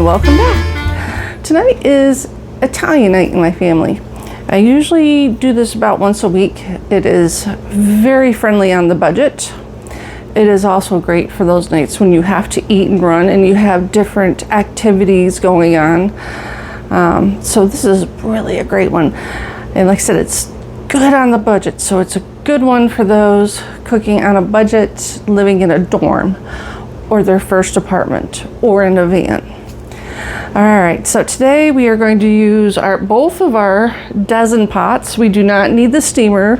and welcome back. Tonight is Italian night in my family. I usually do this about once a week. It is very friendly on the budget. It is also great for those nights when you have to eat and run and you have different activities going on. So this is really a great one. And like I said, it's good on the budget. So it's a good one for those cooking on a budget, living in a dorm or their first apartment or in a van. All right, so today we are going to use both of our Dezin pots. We do not need the steamer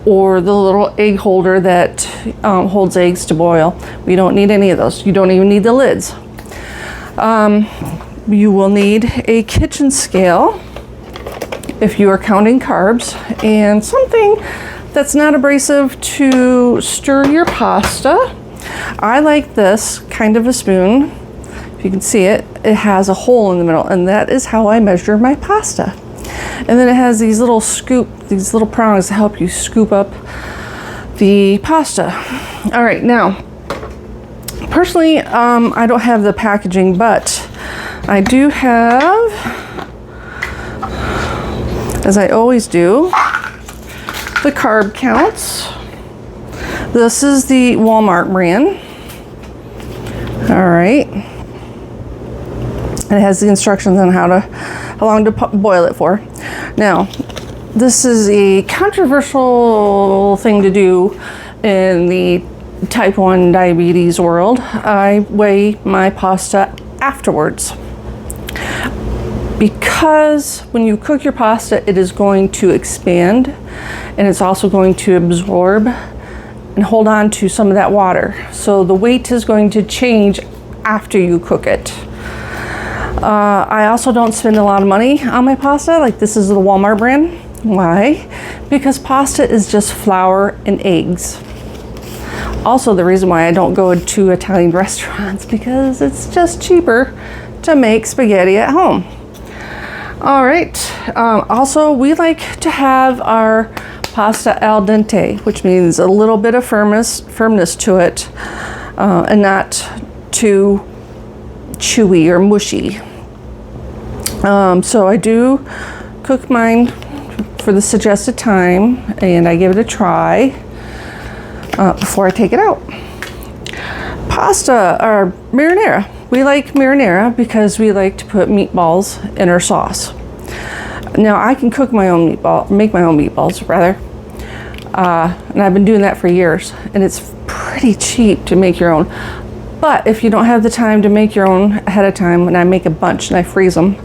or the little egg holder that holds eggs to boil. We don't need any of those. You don't even need the lids. You will need a kitchen scale if you are counting carbs, and something that's not abrasive to stir your pasta. I like this kind of a spoon. If you can see it, it has a hole in the middle, and that is how I measure my pasta. And then it has these little prongs to help you scoop up the pasta. All right, now, personally, I don't have the packaging, but I do have, as I always do, the carb counts. This is the Walmart brand. All right. And it has the instructions on how long to boil it for. Now, this is a controversial thing to do in the type 1 diabetes world. I weigh my pasta afterwards, because when you cook your pasta, it is going to expand, and it's also going to absorb and hold on to some of that water. So the weight is going to change after you cook it. I also don't spend a lot of money on my pasta. Like, this is the Walmart brand. Why? Because pasta is just flour and eggs. Also, the reason why I don't go to Italian restaurants, because it's just cheaper to make spaghetti at home. All right. Also, we like to have our pasta al dente, which means a little bit of firmness to it, and not too chewy or mushy. So I do cook mine for the suggested time, and I give it a try before I take it out. Pasta or marinara. We like marinara because we like to put meatballs in our sauce. Now, I can make my own meatballs rather, and I've been doing that for years, and it's pretty cheap to make your own. But if you don't have the time to make your own ahead of time, and I make a bunch and I freeze them,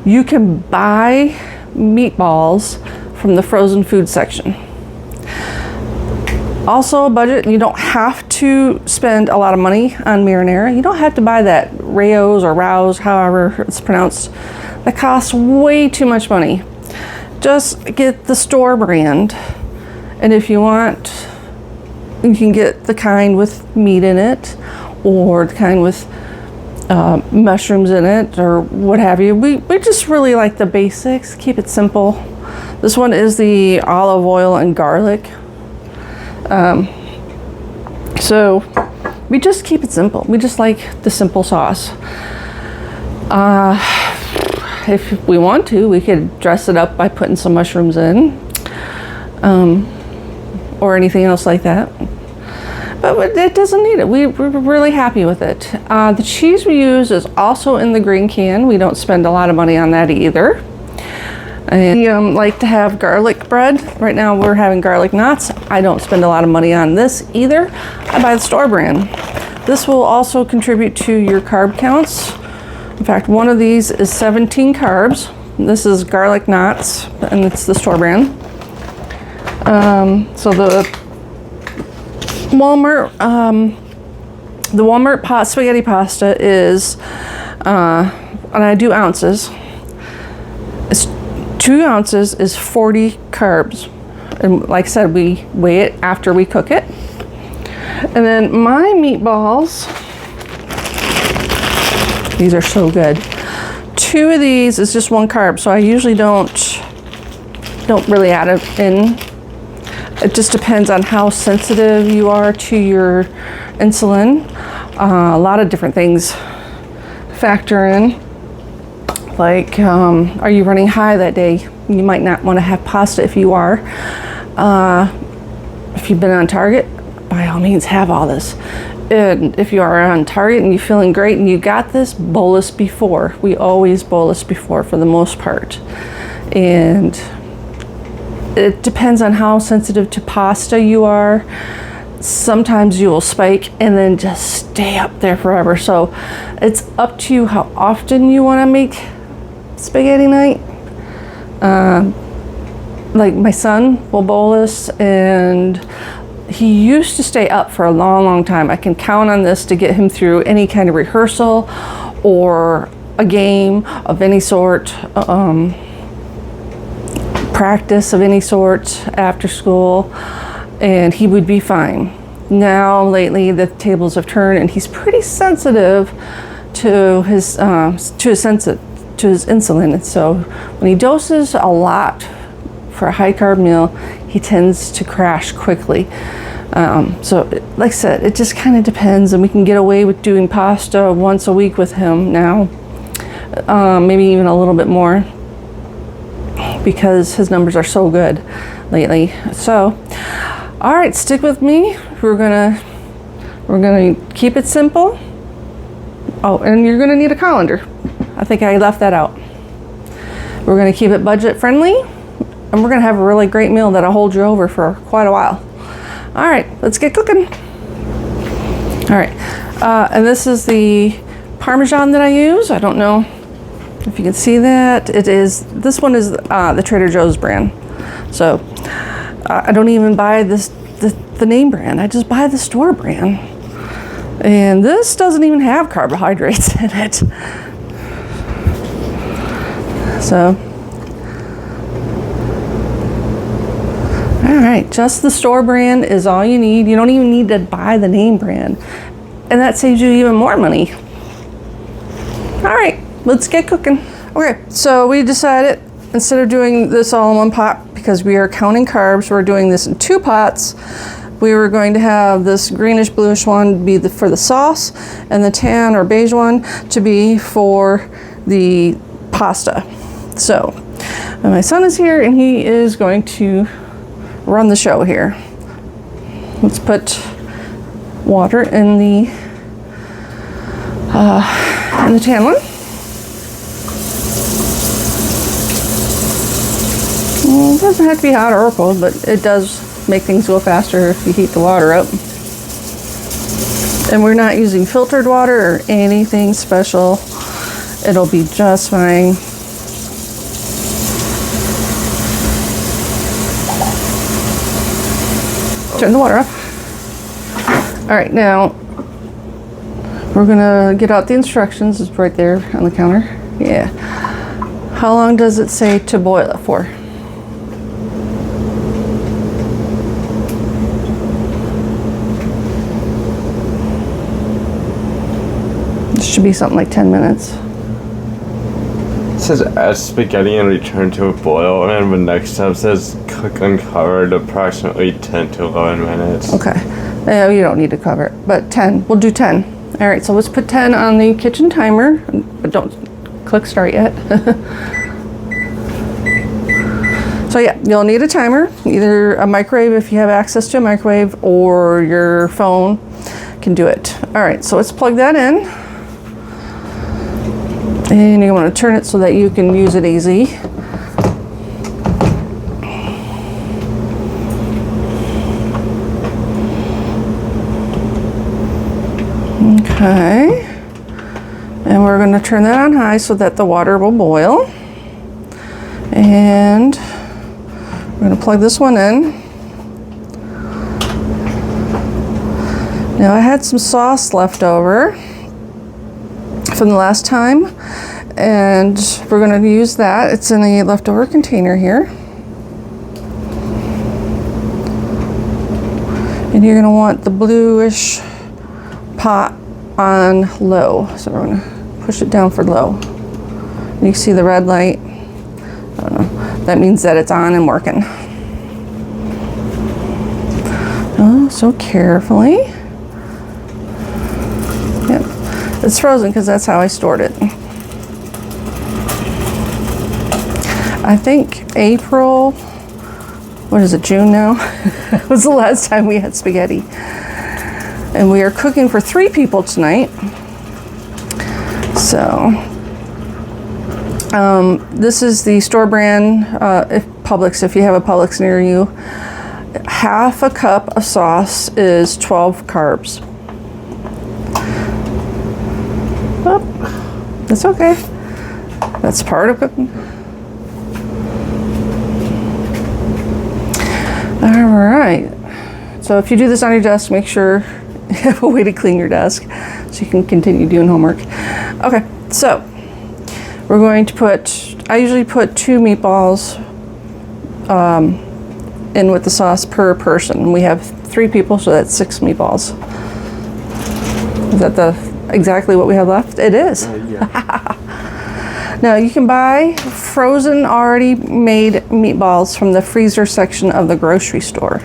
you can buy meatballs from the frozen food section. Also, a budget, you don't have to spend a lot of money on marinara. You don't have to buy that Rao's or Rouse, however it's pronounced. That costs way too much money. Just get the store brand. And if you want, you can get the kind with meat in it, or the kind with mushrooms in it, or what have you. We just really like the basics, keep it simple. This one is the olive oil and garlic. So we just keep it simple. We just like the simple sauce. If we want to, we could dress it up by putting some mushrooms in, or anything else like that. But it doesn't need it. We're really happy with it. The cheese we use is also in the green can. We don't spend a lot of money on that either. And we like to have garlic bread. Right now we're having garlic knots. I don't spend a lot of money on this either. I buy the store brand. This will also contribute to your carb counts. In fact, one of these is 17 carbs. This is garlic knots, and it's the store brand. So the Walmart spaghetti pasta is, and I do ounces. It's 2 ounces is 40 carbs, and like I said, we weigh it after we cook it. And then my meatballs, these are so good. 2 of these is just 1 carb, so I usually don't really add it in. It just depends on how sensitive you are to your insulin. A lot of different things factor in. Like, are you running high that day? You might not want to have pasta if you are. If you've been on target, by all means have all this. And if you are on target and you're feeling great and you got this, bolus before. We always bolus before for the most part. And it depends on how sensitive to pasta you are. Sometimes you will spike and then just stay up there forever. So it's up to you how often you want to make spaghetti night. Like my son will bolus, and he used to stay up for a long time. I can count on this to get him through any kind of rehearsal or a game of any sort, practice of any sort after school, and he would be fine. Now lately the tables have turned, and he's pretty sensitive to his insulin, and so when he doses a lot for a high carb meal, he tends to crash quickly. So like I said, it just kind of depends, and we can get away with doing pasta once a week with him now, maybe even a little bit more, because his numbers are so good lately. So all right, stick with me. We're gonna keep it simple. Oh, and you're gonna need a colander. I think I left that out. We're gonna keep it budget friendly, and we're gonna have a really great meal that'll hold you over for quite a while. All right, let's get cooking. All right, and this is the Parmesan that I use. I don't know if you can see that. This one is the Trader Joe's brand. So I don't even buy the name brand. I just buy the store brand. And this doesn't even have carbohydrates in it. So, all right, just the store brand is all you need. You don't even need to buy the name brand. And that saves you even more money. All right, let's get cooking. Okay, so we decided instead of doing this all in one pot, because we are counting carbs, we're doing this in 2 pots. We were going to have this greenish bluish one be for the sauce, and the tan or beige one to be for the pasta. So my son is here, and he is going to run the show here. Let's put water in the tan one. It doesn't have to be hot or cold, but it does make things go faster if you heat the water up. And we're not using filtered water or anything special. It'll be just fine. Turn the water off. All right, now we're gonna get out the instructions. It's right there on the counter. Yeah. How long does it say to boil it for? It should be something like 10 minutes. It says add spaghetti and return to a boil, and the next step says cook uncovered approximately 10 to 11 minutes. Okay, you don't need to cover it, but 10, we'll do 10. All right, so let's put 10 on the kitchen timer, but don't click start yet. So yeah, you'll need a timer, either a microwave if you have access to a microwave, or your phone can do it. All right, so let's plug that in. And you want to turn it so that you can use it easy. Okay. And we're going to turn that on high so that the water will boil. And we're going to plug this one in. Now I had some sauce left over from the last time, and we're going to use that. It's in a leftover container here. And you're going to want the bluish pot on low. So we're going to push it down for low. And you can see the red light. I don't know. That means that it's on and working. Oh, so carefully. Yep. It's frozen because that's how I stored it. I think April, what is it, June now? was the last time we had spaghetti. And we are cooking for 3 people tonight. So, this is the store brand, Publix, if you have a Publix near you. Half a cup of sauce is 12 carbs. Oh, that's okay. That's part of cooking. All right. So if you do this on your desk, make sure you have a way to clean your desk so you can continue doing homework. Okay, so we're going to I usually put 2 meatballs in with the sauce per person. We have 3 people, so that's 6 meatballs. Is that exactly what we have left? It is. Yeah. Now you can buy frozen, already made meatballs from the freezer section of the grocery store.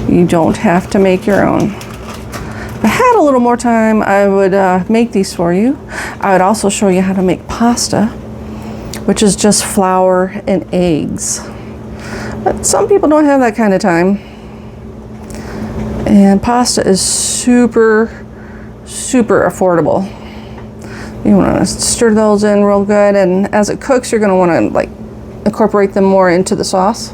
You don't have to make your own. If I had a little more time, I would make these for you. I would also show you how to make pasta, which is just flour and eggs. But some people don't have that kind of time. And pasta is super, super affordable. You want to stir those in real good, and as it cooks, you're going to want to like incorporate them more into the sauce.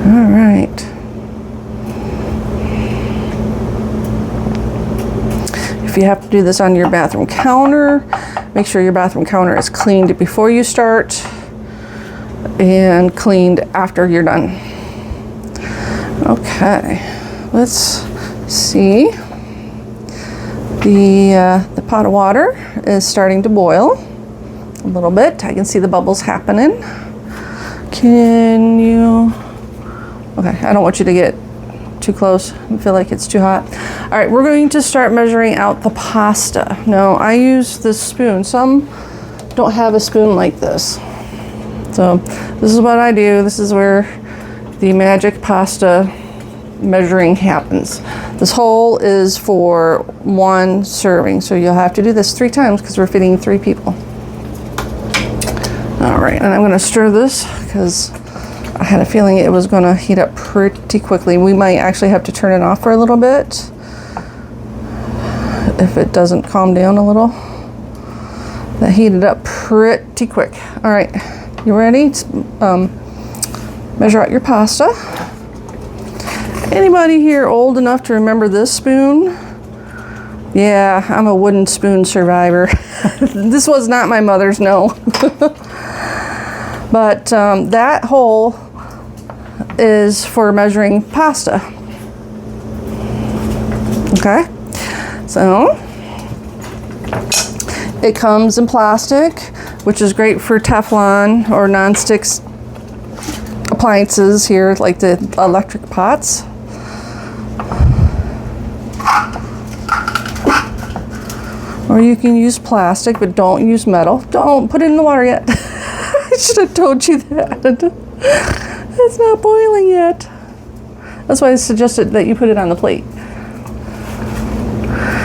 All right. If you have to do this on your bathroom counter, make sure your bathroom counter is cleaned before you start and cleaned after you're done. Okay, let's see. The pot of water is starting to boil a little bit. I can see the bubbles happening. Can you? Okay, I don't want you to get too close. I feel like it's too hot. All right, we're going to start measuring out the pasta. Now, I use this spoon. Some don't have a spoon like this. So this is what I do. This is where the magic pasta measuring happens. This hole is for 1 serving, so you'll have to do this 3 times because we're feeding 3 people. All right, and I'm going to stir this because I had a feeling it was going to heat up pretty quickly. We might actually have to turn it off for a little bit if it doesn't calm down a little. That heated up pretty quick. All right, you ready to measure out your pasta? Anybody here old enough to remember this spoon? Yeah, I'm a wooden spoon survivor. This was not my mother's, no. But that hole is for measuring pasta. Okay, so it comes in plastic, which is great for Teflon or non-stick appliances here, like the electric pots. Or you can use plastic, but don't use metal. Don't put it in the water yet. I should have told you that. It's not boiling yet. That's why I suggested that you put it on the plate.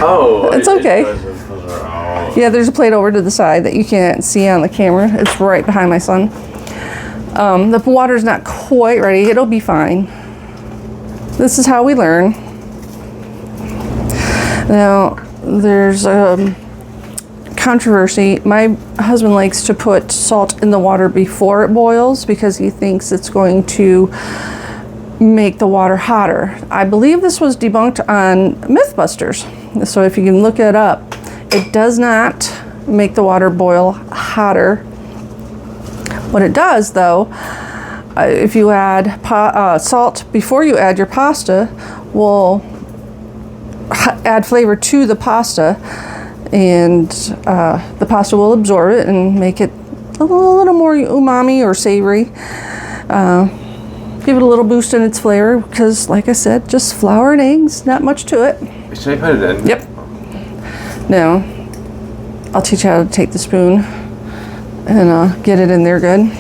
Oh, it's okay. Yeah, there's a plate over to the side that you can't see on the camera. It's right behind my son. The water's not quite ready. It'll be fine. This is how we learn. Now, there's a controversy. My husband likes to put salt in the water before it boils because he thinks it's going to make the water hotter. I believe this was debunked on Mythbusters. So if you can look it up, it does not make the water boil hotter. What it does, though, if you add salt before you add your pasta, will add flavor to the pasta, and the pasta will absorb it and make it a little more umami or savory. Give it a little boost in its flavor because, like I said, just flour and eggs, not much to it. Should I put it in? Yep. Now, I'll teach you how to take the spoon and get it in there good.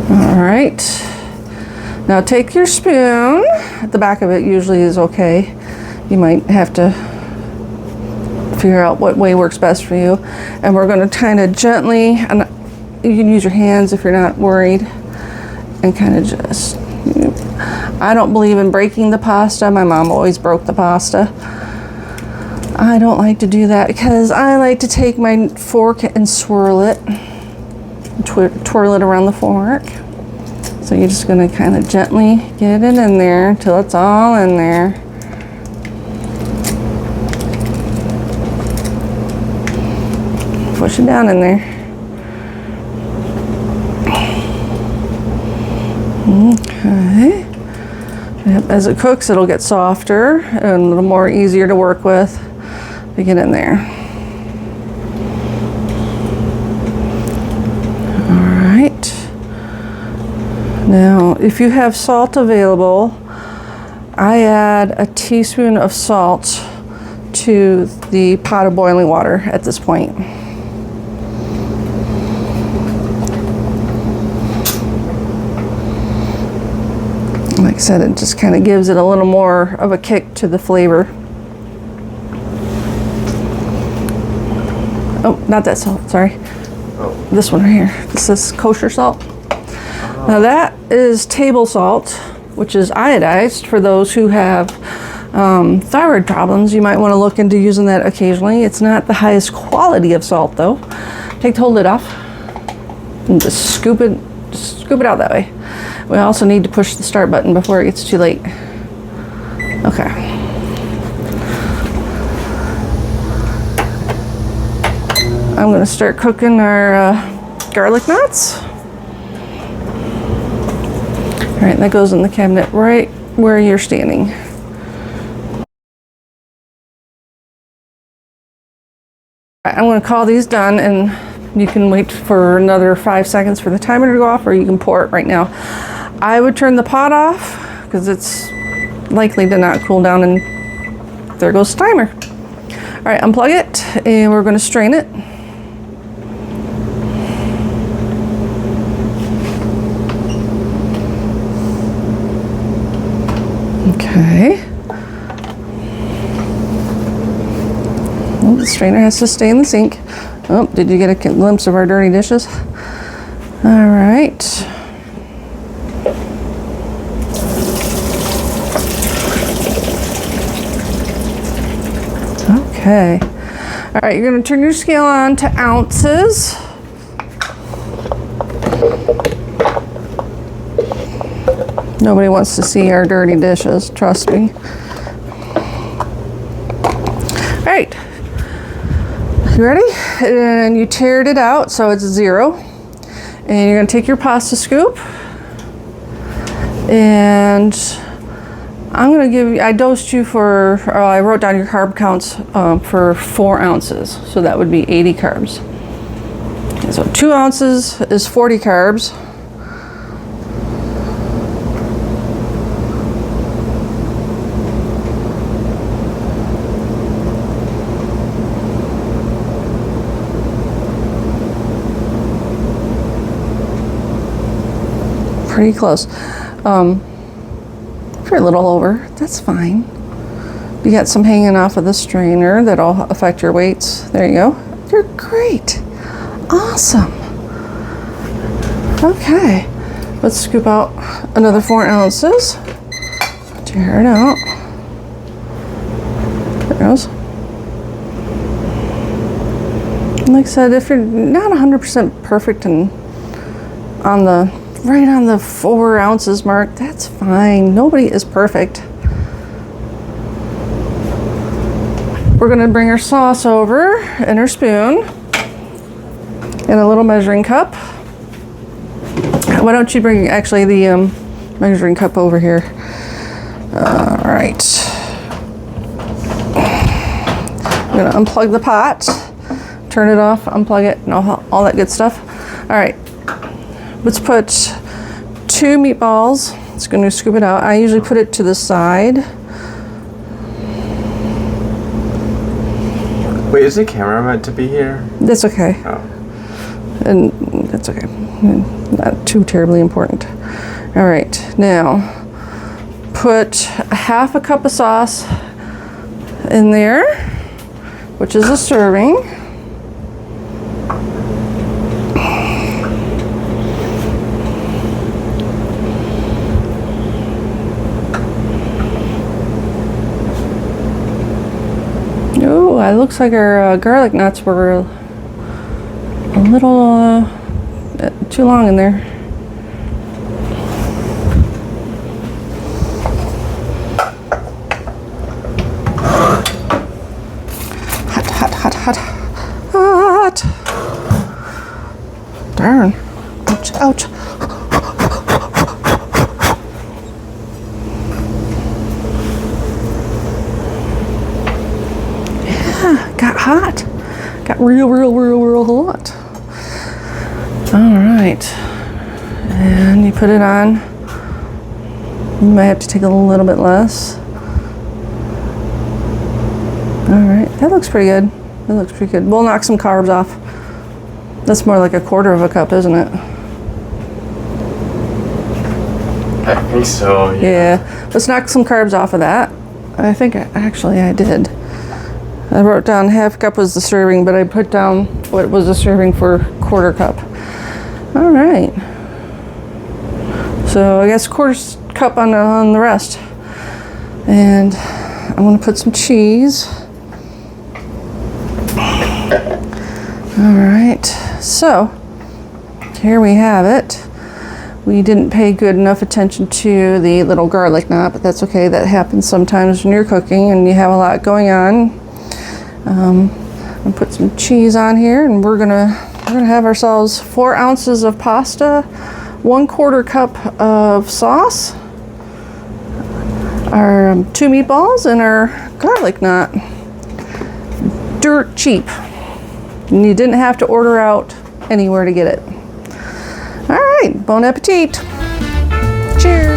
All right. Now take your spoon. The back of it usually is okay. You might have to figure out what way works best for you. And we're going to kind of gently, and you can use your hands if you're not worried, and kind of just, I don't believe in breaking the pasta. My mom always broke the pasta. I don't like to do that because I like to take my fork and swirl it, twirl it around the fork. So you're just going to kind of gently get it in there until it's all in there. Push it down in there. Okay. Yep, as it cooks, it'll get softer and a little more easier to work with to get in there. All right. Now, if you have salt available, I add a teaspoon of salt to the pot of boiling water at this point. Like I said, it just kind of gives it a little more of a kick to the flavor. Oh, not that salt, sorry. Oh. This one right here. This is kosher salt. Now that is table salt, which is iodized for those who have thyroid problems. You might want to look into using that occasionally. It's not the highest quality of salt though. Take the whole lid off and just scoop it out that way. We also need to push the start button before it gets too late. Okay. I'm going to start cooking our garlic knots. All right, that goes in the cabinet right where you're standing. I'm going to call these done, and you can wait for another 5 seconds for the timer to go off, or you can pour it right now. I would turn the pot off because it's likely to not cool down, and there goes the timer. All right, unplug it, and we're going to strain it. Okay. Well, the strainer has to stay in the sink. Oh, did you get a glimpse of our dirty dishes? All right. Okay. All right, you're going to turn your scale on to ounces. Nobody wants to see our dirty dishes, trust me. All right. You ready? And you tiered it out so it's 0. And you're going to take your pasta scoop. And I'm going to give you, I dosed you for, I wrote down your carb counts for 4 ounces. So that would be 80 carbs. Okay, so 2 ounces is 40 carbs. Pretty close. If you're a little over, that's fine. You got some hanging off of the strainer that'll affect your weights. There you go. You're great. Awesome. Okay. Let's scoop out another 4 ounces. Tear it out. There it goes. Like I said, if you're not 100% perfect and right on the 4 ounces mark, that's fine. Nobody is perfect. We're going to bring our sauce over and our spoon and a little measuring cup. Why don't you bring actually the measuring cup over here? All right. I'm going to unplug the pot, turn it off, unplug it, and all that good stuff. All right. Let's put 2 meatballs. It's going to scoop it out. I usually put it to the side. Wait, is the camera meant to be here? That's okay. Oh. And that's okay. Not too terribly important. All All right, now put a half a cup of sauce in there, which is a serving. Oh, it looks like our garlic knots were a little too long in there. Hot. Darn. Ouch. Yeah, got hot. Got real hot. All right. And you put it on. You might have to take a little bit less. All right, that looks pretty good. We'll knock some carbs off. That's more like a quarter of a cup, isn't it? I think so, Yeah. Let's knock some carbs off of that. I think actually I did. I wrote down half cup was the serving, but I put down what was the serving for quarter cup. All right. So I guess quarter cup on the rest. And I'm gonna put some cheese. All right, so here we have it. We didn't pay good enough attention to the little garlic knot, but that's okay. That happens sometimes when you're cooking and you have a lot going on. I'll put some cheese on here, and we're gonna have ourselves 4 ounces of pasta, 1/4 cup of sauce, our 2 meatballs, and our garlic knot. Dirt cheap. And you didn't have to order out anywhere to get it. All right, bon appetit. Cheers.